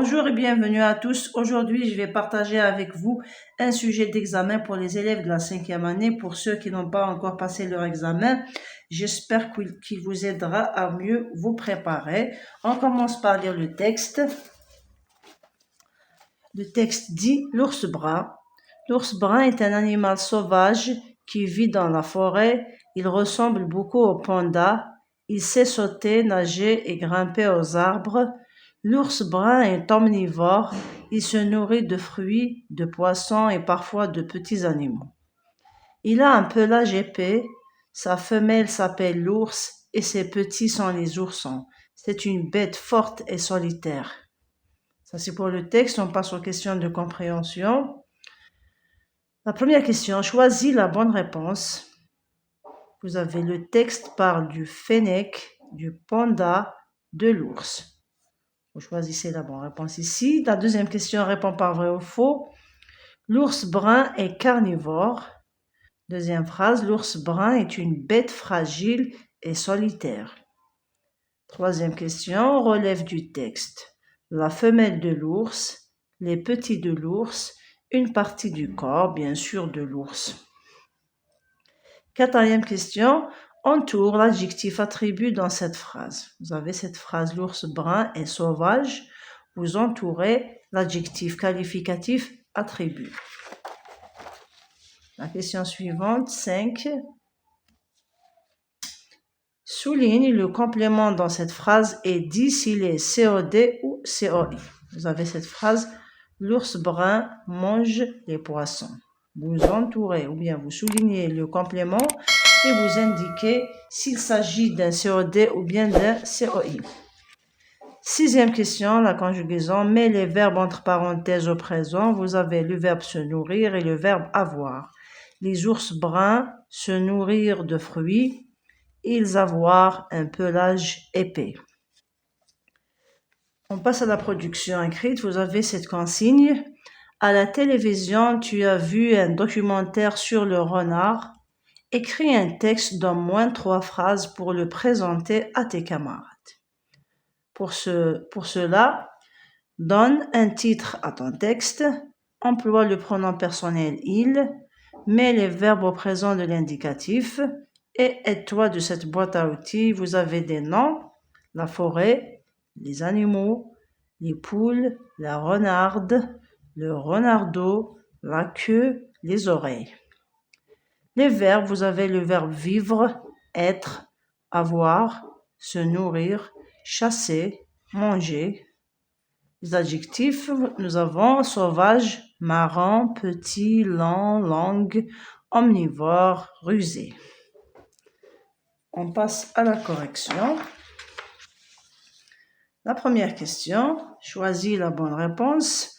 Bonjour et bienvenue à tous. Aujourd'hui, je vais partager avec vous un sujet d'examen pour les élèves de la 5e année. Pour ceux qui n'ont pas encore passé leur examen, j'espère qu'il vous aidera à mieux vous préparer. On commence par lire le texte. Le texte dit « L'ours brun ». L'ours brun est un animal sauvage qui vit dans la forêt. Il ressemble beaucoup au panda. Il sait sauter, nager et grimper aux arbres. L'ours brun est omnivore. Il se nourrit de fruits, de poissons et parfois de petits animaux. Il a un pelage épais. Sa femelle s'appelle l'ours et ses petits sont les oursons. C'est une bête forte et solitaire. Ça, c'est pour le texte. On passe aux questions de compréhension. La première question, choisis la bonne réponse. Vous avez le texte parle du fennec, du panda, de l'ours. Vous choisissez la bonne réponse ici. La deuxième question répond par vrai ou faux. L'ours brun est carnivore. Deuxième phrase, l'ours brun est une bête fragile et solitaire. Troisième question, relève du texte. La femelle de l'ours, les petits de l'ours, une partie du corps, bien sûr, de l'ours. Quatrième question, entoure l'adjectif attribut dans cette phrase. Vous avez cette phrase, l'ours brun est sauvage. Vous entourez l'adjectif qualificatif attribut. La question suivante, 5. Souligne le complément dans cette phrase et dis s'il est COD ou COI. Vous avez cette phrase, l'ours brun mange les poissons. Vous entourez ou bien vous soulignez le complément et vous indiquez s'il s'agit d'un COD ou bien d'un COI. Sixième question, la conjugaison. Mets les verbes entre parenthèses au présent. Vous avez le verbe se nourrir et le verbe avoir. Les ours bruns se nourrir de fruits. Ils avoir un pelage épais. On passe à la production écrite. Vous avez cette consigne. À la télévision, tu as vu un documentaire sur le renard. Écris un texte d'au moins 3 phrases pour le présenter à tes camarades. Pour cela, donne un titre à ton texte, emploie le pronom personnel « il », mets les verbes au présent de l'indicatif et aide-toi de cette boîte à outils. Vous avez des noms, la forêt, les animaux, les poules, la renarde, le renardeau, la queue, les oreilles. Les verbes, vous avez le verbe vivre, être, avoir, se nourrir, chasser, manger. Les adjectifs, nous avons sauvage, marrant, petit, lent, langue, omnivore, rusé. On passe à la correction. La première question, choisis la bonne réponse.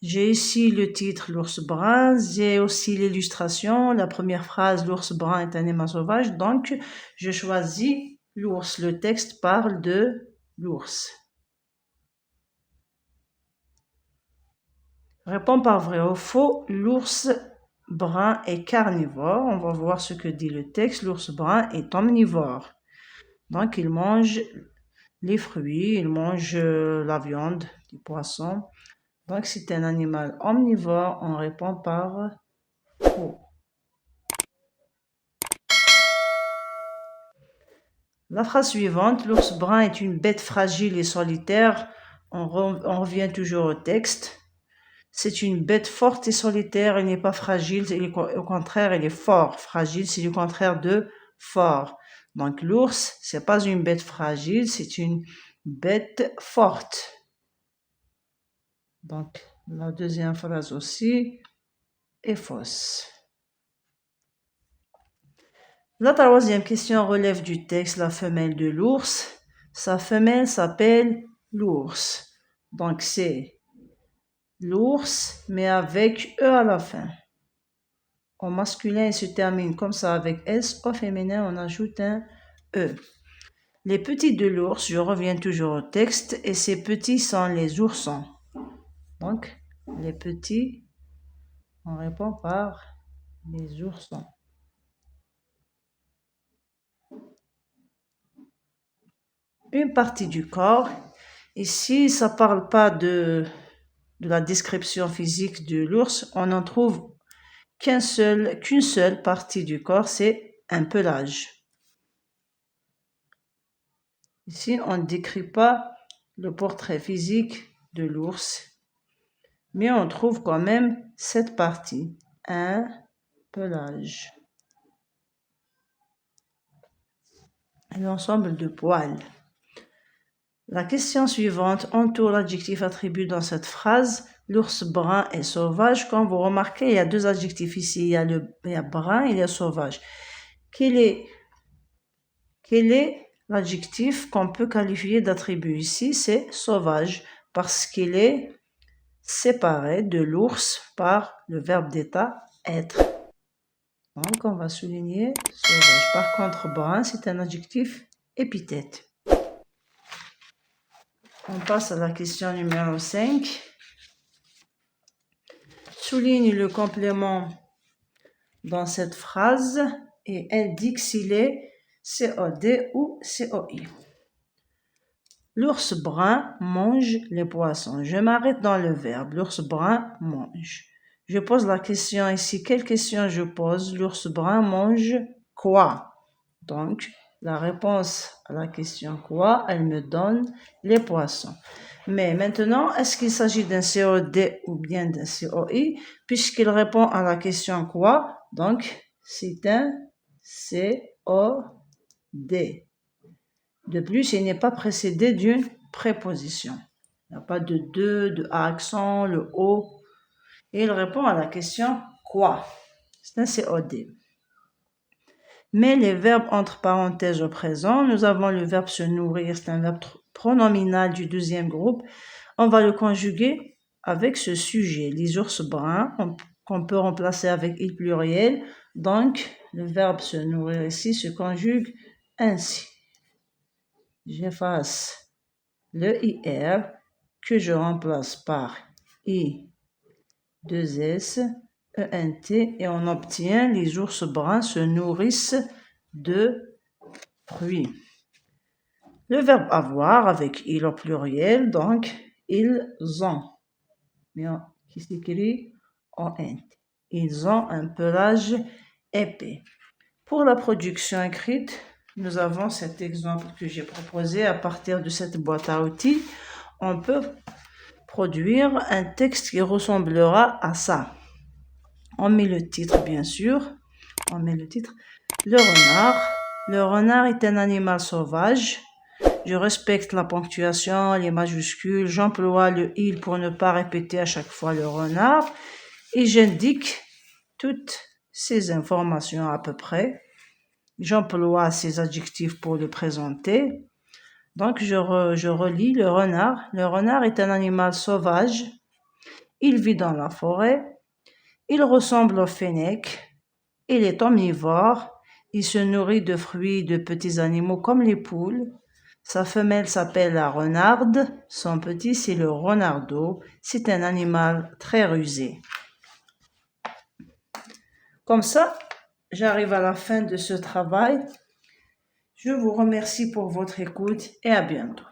J'ai ici le titre l'ours brun, j'ai aussi l'illustration. La première phrase, l'ours brun est un animal sauvage, donc je choisis l'ours. Le texte parle de l'ours. Réponds par vrai ou faux. L'ours brun est carnivore. On va voir ce que dit le texte. L'ours brun est omnivore. Donc, il mange les fruits, il mange la viande, les poissons. Donc, c'est un animal omnivore. On répond par faux. La phrase suivante, l'ours brun est une bête fragile et solitaire. On revient toujours au texte. C'est une bête forte et solitaire. Elle n'est pas fragile. Au contraire, elle est fort. Fragile, c'est le contraire de fort. Donc, l'ours, c'est pas une bête fragile, c'est une bête forte. Donc, la deuxième phrase aussi est fausse. La troisième question relève du texte la femelle de l'ours. Sa femelle s'appelle l'ours. Donc, c'est l'ours, mais avec E à la fin. Au masculin, il se termine comme ça avec S. Au féminin, on ajoute un E. Les petits de l'ours, je reviens toujours au texte, et ces petits sont les oursons. Donc, les petits, on répond par les oursons. Une partie du corps. Ici, ça parle pas de la description physique de l'ours. On n'en trouve qu'une seule partie du corps, c'est un pelage. Ici, on ne décrit pas le portrait physique de l'ours, mais on trouve quand même cette partie, un pelage. L'ensemble de poils. La question suivante entoure l'adjectif attribué dans cette phrase. L'ours brun est sauvage. Comme vous remarquez, il y a deux adjectifs ici. Il y a brun et il y a sauvage. Quel est l'adjectif qu'on peut qualifier d'attribut ici? C'est sauvage parce qu'il est séparé de l'ours par le verbe d'état être. Donc, on va souligner sauvage. Par contre, brun, c'est un adjectif épithète. On passe à la question numéro 5. Souligne le complément dans cette phrase et indique s'il est COD ou COI. L'ours brun mange les poissons. Je m'arrête dans le verbe. L'ours brun mange. Je pose la question ici. Quelle question je pose? L'ours brun mange quoi? Donc, la réponse à la question quoi, elle me donne les poissons. Mais maintenant, est-ce qu'il s'agit d'un COD ou bien d'un COI? Puisqu'il répond à la question quoi, donc c'est un COD. De plus, il n'est pas précédé d'une préposition. Il n'y a pas de de accent, le O. Et il répond à la question quoi. C'est un COD. Mais les verbes entre parenthèses au présent, nous avons le verbe se nourrir, c'est un verbe pronominal du deuxième groupe. On va le conjuguer avec ce sujet, les ours bruns, qu'on peut remplacer avec il pluriel. Donc, le verbe se nourrir ici se conjugue ainsi. J'efface le IR que je remplace par I, 2S, ENT et on obtient les ours bruns se nourrissent de fruits. Le verbe avoir avec il au pluriel, donc ils ont, mais qui s'écrit ONT. Ils ont un pelage épais. Pour la production écrite, nous avons cet exemple que j'ai proposé à partir de cette boîte à outils. On peut produire un texte qui ressemblera à ça. On met le titre, bien sûr. On met le titre. Le renard. Le renard est un animal sauvage. Je respecte la ponctuation, les majuscules. J'emploie le il pour ne pas répéter à chaque fois le renard. Et j'indique toutes ces informations à peu près. J'emploie ces adjectifs pour le présenter. Donc, je relis le renard. Le renard est un animal sauvage. Il vit dans la forêt. Il ressemble au fennec. Il est omnivore. Il se nourrit de fruits et de petits animaux comme les poules. Sa femelle s'appelle la renarde. Son petit, c'est le renardeau. C'est un animal très rusé. Comme ça, j'arrive à la fin de ce travail. Je vous remercie pour votre écoute et à bientôt.